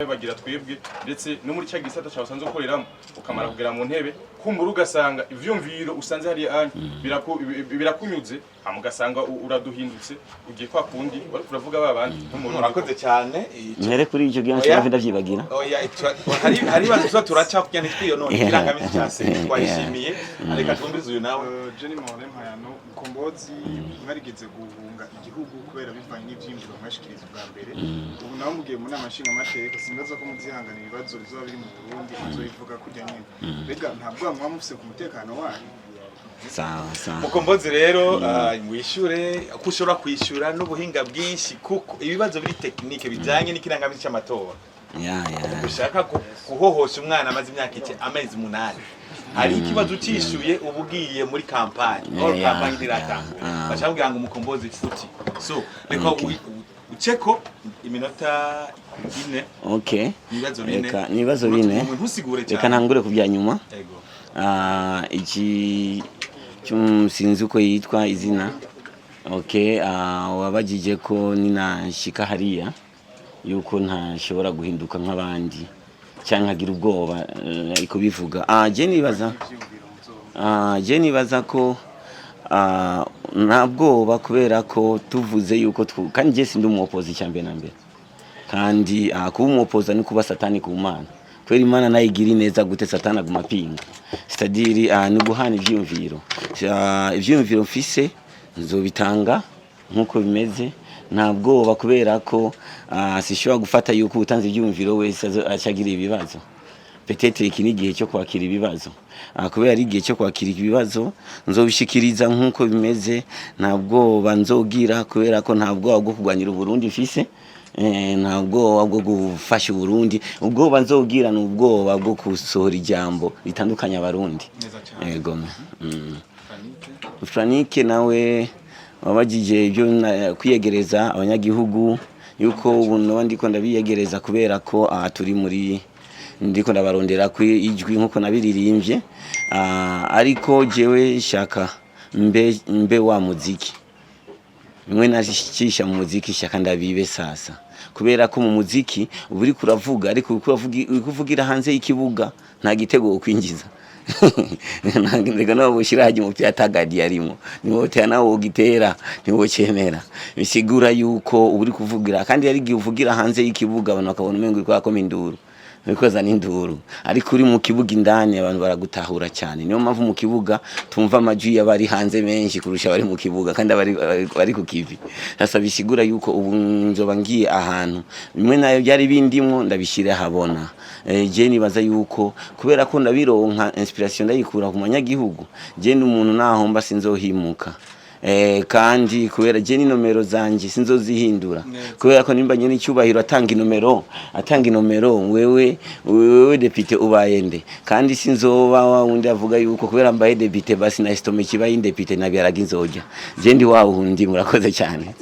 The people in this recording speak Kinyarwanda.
bagira twebwe ndetse no muri cya gisata cyawe usanze ukoreramo ukamara kugera mu ntebe kumbura ugasanga ivyumviro usanze hari anye birakunyuze amugasanga uraduhindutse ugiye kwa kundi wari kuravuga babandi n'umuntu urakoze cyane ntere kuri icyo gihe cyo ndavyibagira hari bazo turaca kujya nitwiyo none kirangamisi cyase twayishimiye areka twumbize uyu nawe Jenny Mone Mpayano Mukombozi mwarigeze guhunga igihugu kubera bivanye n'ivyimviro mwashikiriza bwa mbere ubu nawe mugiye mu nama nshinga amateka sindaza ko muzihanganira ibibazo bizoba biri mu Burundi muzoyivuga kujya nyine bega ntabwo mwamufise ku mutekano wanyu sawa Mukombozi rero mwishure kushobora kwishura n'ubuhinga bwinshi kuko ibibazo biri technique bijanye n'ikirangamisi cy'amatora ushaka kuhohosha umwana amaze imyaka amezi 8 hari ikibazo ucishuye ubugiye muri campagne campagne iratangura bashaka ngo Mukombozi futi so reka ucheko iminota 4 okay nibazo bine reka ntangure kubya nyuma iki sinzi uko yitwa izina okay wabajije ko ninashika hariya yuko ntashobora guhinduka nk'abandi cyangwa agira ubwoba iko bivuga je nibaza ko nta bwoba kubera ko tuvuze yuko kandi je sindi umuopozi cyambe na mbere kandi kuba umuopoza ni kuba satani ku Mana kwera Imana nayigira neza gute satani agumapinga c'est-à-dire ni guhana ivyumviro mfise nzobitanga nkuko bimeze nta bwoba kubera ko sishobora gufata yuko utanze ivyumviro wese acagira ibibazo peut-être iki ni gihe cyo kwakira ibibazo kubera ari gihe cyo kwakira ibibazo nzobishikiriza nkuko bimeze nta bwoba nzogira kubera ko nta bwoba bwo kugwanyira Burundi mfise nta bwoba bwo gufasha Burundi ubwoba nzogira n'ubwoba bwo kusohora ijambo bitandukanya abarundi yego Franike nawe wabajije ibyo kwiyegereza abanyagihugu yuko ubu ndiko ndabiyegereza kubera ko turi muri ndiko ndabarondera ku ijwi nkuko nabiririmbye ariko jewe shaka mbe wa muziki mwe nashisha mu muziki shaka ndabibe sasa kubera ko mu muziki uburi kuravuga ariko ukuvugira hanze y'ikibuga nta gitego kwinjiza ndega no bushira haje mu pyatagadi yarimo niwo tena wo gitera niwo cemera bisigura yuko uburi kuvugira kandi yari givugira hanze y'ikibuga abantu bakabona umengo iko yakoma induru bikoza n'induru ariko uri mu kibuga indani abantu baragutahura cyane niyo mpamvu mu kibuga tumva amajwi y'abari hanze menshi kurusha bari mu kibuga kandi bari ku kivi sasa bisigura yuko ubu nzoba ngiye ahantu bimwe nayo byari bindimwo ndabishira habona je nibaza yuko kubera ko ndabironka inspiration ndayikura ku manyagihugu je n'umuntu nahomba sinzohimuka kandi kubera je ni nomero zanje sinzozihindura kubera ko nimba nyene icyubahiro atanga inomero wewe depite ubayende kandi sinzoba wundi avuga yuko kubera mbaye depite basi na estome kibaye depite nabyaraga inzoja je ndi wahundi murakoze cyane